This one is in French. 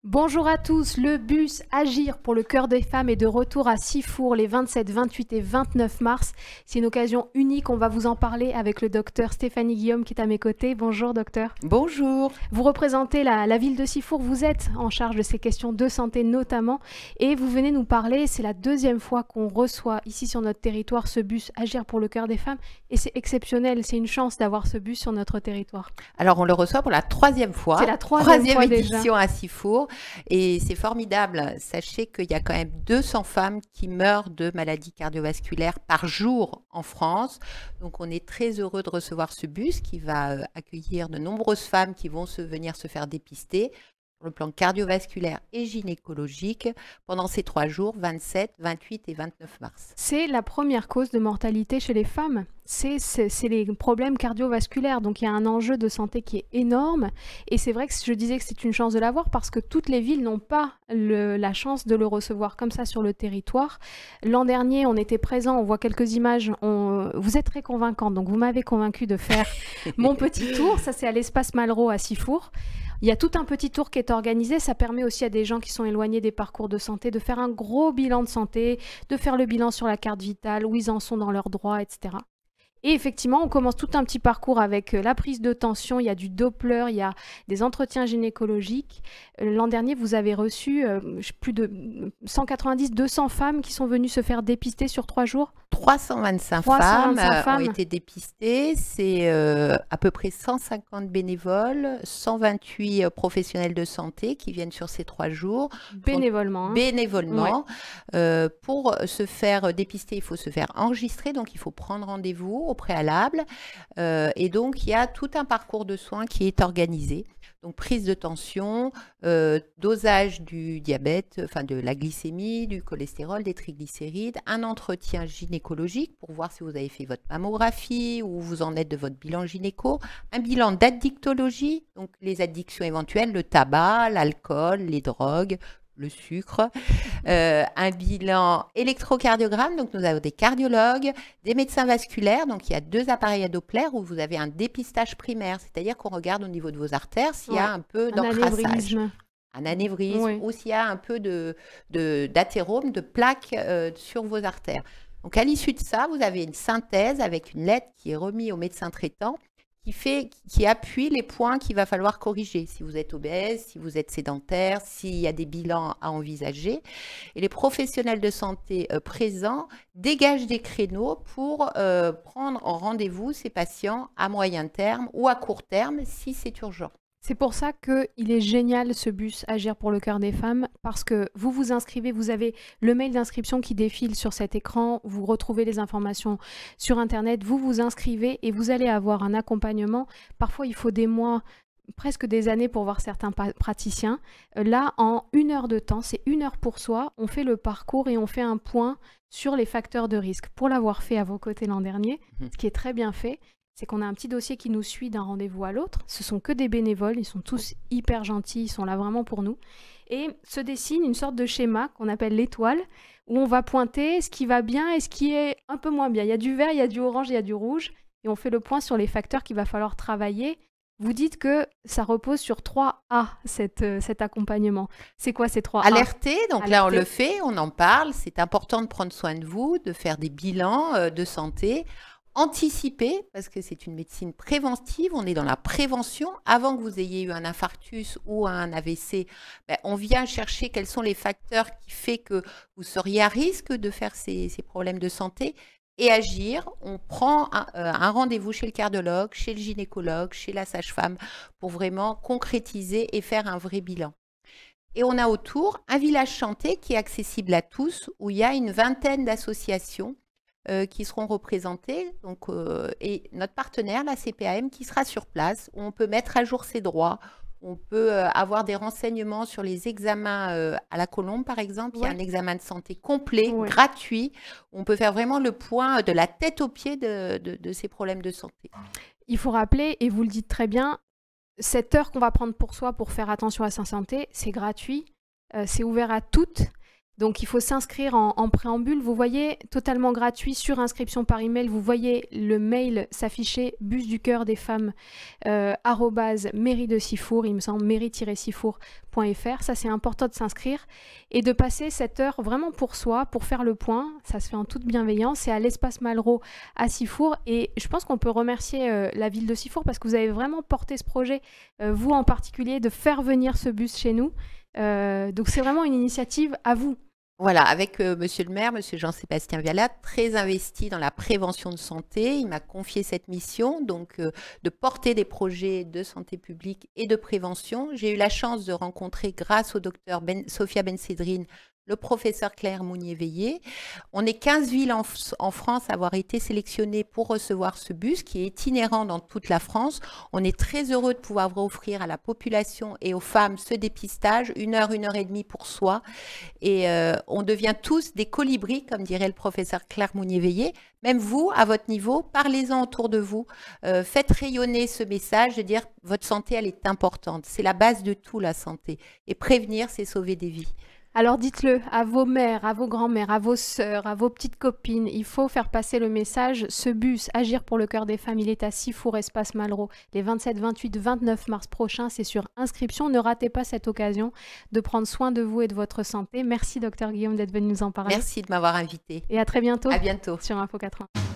Bonjour à tous, le bus Agir pour le cœur des femmes est de retour à Sifour les 27, 28 et 29 mars. C'est une occasion unique, on va vous en parler avec le docteur Stéphanie Guillaume qui est à mes côtés. Bonjour docteur. Bonjour. Vous représentez la ville de Sifour, vous êtes en charge de ces questions de santé notamment et vous venez nous parler, c'est la deuxième fois qu'on reçoit ici sur notre territoire ce bus Agir pour le cœur des femmes et c'est exceptionnel, c'est une chance d'avoir ce bus sur notre territoire. Alors on le reçoit pour la troisième fois. C'est la troisième fois édition déjà. à Sifour et c'est formidable. Sachez qu'il y a quand même 200 femmes qui meurent de maladies cardiovasculaires par jour en France. Donc on est très heureux de recevoir ce bus qui va accueillir de nombreuses femmes qui vont venir se faire dépister sur le plan cardiovasculaire et gynécologique pendant ces 3 jours, 27, 28 et 29 mars. C'est la première cause de mortalité chez les femmes. C'est les problèmes cardiovasculaires. Donc il y a un enjeu de santé qui est énorme. Et c'est vrai que je disais que c'est une chance de l'avoir parce que toutes les villes n'ont pas la chance de le recevoir comme ça sur le territoire. L'an dernier, on était présents, on voit quelques images. Vous êtes très convaincante, donc vous m'avez convaincue de faire mon petit tour. Ça, c'est à l'espace Malraux à Sifour. Il y a tout un petit tour qui est organisé. Ça permet aussi à des gens qui sont éloignés des parcours de santé de faire un gros bilan de santé, de faire le bilan sur la carte vitale, où ils en sont dans leurs droits, etc. Et effectivement, on commence tout un petit parcours avec la prise de tension, il y a du Doppler, il y a des entretiens gynécologiques. L'an dernier, vous avez reçu plus de 190-200 femmes qui sont venues se faire dépister sur 3 jours. 325 femmes ont été dépistées, c'est à peu près 150 bénévoles, 128 professionnels de santé qui viennent sur ces 3 jours. Bénévolement. Bénévolement. Ouais. Pour se faire dépister, il faut se faire enregistrer, donc il faut prendre rendez-vous au préalable. Et donc, il y a tout un parcours de soins qui est organisé. Donc, prise de tension, dosage du diabète, enfin de la glycémie, du cholestérol, des triglycérides, un entretien gynécologique pour voir si vous avez fait votre mammographie, où vous en êtes de votre bilan gynéco, un bilan d'addictologie, donc les addictions éventuelles, le tabac, l'alcool, les drogues, le sucre, un bilan électrocardiogramme, donc nous avons des cardiologues, des médecins vasculaires, donc il y a 2 appareils à Doppler où vous avez un dépistage primaire, c'est-à-dire qu'on regarde au niveau de vos artères s'il y a un peu d'encrassage, un anévrisme, ou s'il y a un peu d'athérome, de plaques sur vos artères. Donc à l'issue de ça, vous avez une synthèse avec une lettre qui est remise au médecin traitant qui appuie les points qu'il va falloir corriger. Si vous êtes obèse, si vous êtes sédentaire, s'il y a des bilans à envisager. Et les professionnels de santé présents dégagent des créneaux pour prendre en rendez-vous ces patients à moyen terme ou à court terme si c'est urgent. C'est pour ça qu'il est génial ce bus Agir pour le cœur des femmes parce que vous vous inscrivez, vous avez le mail d'inscription qui défile sur cet écran, vous retrouvez les informations sur Internet, vous vous inscrivez et vous allez avoir un accompagnement. Parfois, il faut des mois, presque des années pour voir certains praticiens. Là, en 1 heure de temps, c'est 1 heure pour soi, on fait le parcours et on fait un point sur les facteurs de risque. Pour l'avoir fait à vos côtés l'an dernier, ce qui est très bien fait, c'est qu'on a un petit dossier qui nous suit d'un rendez-vous à l'autre. Ce sont que des bénévoles, ils sont tous hyper gentils, ils sont là vraiment pour nous. Et se dessine une sorte de schéma qu'on appelle l'étoile, où on va pointer ce qui va bien et ce qui est un peu moins bien. Il y a du vert, il y a du orange, il y a du rouge, et on fait le point sur les facteurs qu'il va falloir travailler. Vous dites que ça repose sur 3 A, cet accompagnement. C'est quoi ces 3 A? Alerter, donc là on le fait, on en parle, c'est important de prendre soin de vous, de faire des bilans de santé. Anticiper, parce que c'est une médecine préventive, on est dans la prévention. Avant que vous ayez eu un infarctus ou un AVC, on vient chercher quels sont les facteurs qui font que vous seriez à risque de faire ces problèmes de santé et agir. On prend un rendez-vous chez le cardiologue, chez le gynécologue, chez la sage-femme pour vraiment concrétiser et faire un vrai bilan. Et on a autour un village santé qui est accessible à tous, où il y a une vingtaine d'associations qui seront représentées, donc, et notre partenaire, la CPAM, qui sera sur place, où on peut mettre à jour ses droits, on peut avoir des renseignements sur les examens à la Colombe, par exemple. Il y a un examen de santé complet, gratuit, où on peut faire vraiment le point de la tête aux pieds de ces problèmes de santé. Il faut rappeler, et vous le dites très bien, cette heure qu'on va prendre pour soi pour faire attention à sa santé, c'est gratuit, c'est ouvert à toutes. Donc, il faut s'inscrire en préambule. Vous voyez, totalement gratuit, sur inscription par email, vous voyez le mail s'afficher, bus du cœur des femmes, mairie de Sifour, il me semble, mairie-sifour.fr. Ça, c'est important de s'inscrire et de passer cette heure vraiment pour soi, pour faire le point. Ça se fait en toute bienveillance. C'est à l'espace Malraux à Sifour. Et je pense qu'on peut remercier la ville de Sifour parce que vous avez vraiment porté ce projet, vous en particulier, de faire venir ce bus chez nous. Donc c'est vraiment une initiative à vous. Voilà, avec monsieur le maire, monsieur Jean-Sébastien Vialat, très investi dans la prévention de santé. Il m'a confié cette mission, donc de porter des projets de santé publique et de prévention. J'ai eu la chance de rencontrer, grâce au docteur Sophia Bensedrine, le professeur Claire Mounier-Veillé. On est 15 villes en France à avoir été sélectionnées pour recevoir ce bus qui est itinérant dans toute la France. On est très heureux de pouvoir offrir à la population et aux femmes ce dépistage, 1 heure, 1 heure et demie pour soi. Et on devient tous des colibris, comme dirait le professeur Claire Mounier-Veillé. Même vous, à votre niveau, parlez-en autour de vous. Faites rayonner ce message de dire votre santé, elle est importante. C'est la base de tout, la santé. Et prévenir, c'est sauver des vies. Alors dites-le à vos mères, à vos grands-mères, à vos sœurs, à vos petites copines. Il faut faire passer le message. Ce bus, Agir pour le cœur des femmes, il est à Sifour, espace Malraux, les 27, 28, 29 mars prochains. C'est sur inscription. Ne ratez pas cette occasion de prendre soin de vous et de votre santé. Merci, docteur Guillaume, d'être venu nous en parler. Merci de m'avoir invité. Et à très bientôt. À bientôt. Sur Info 80.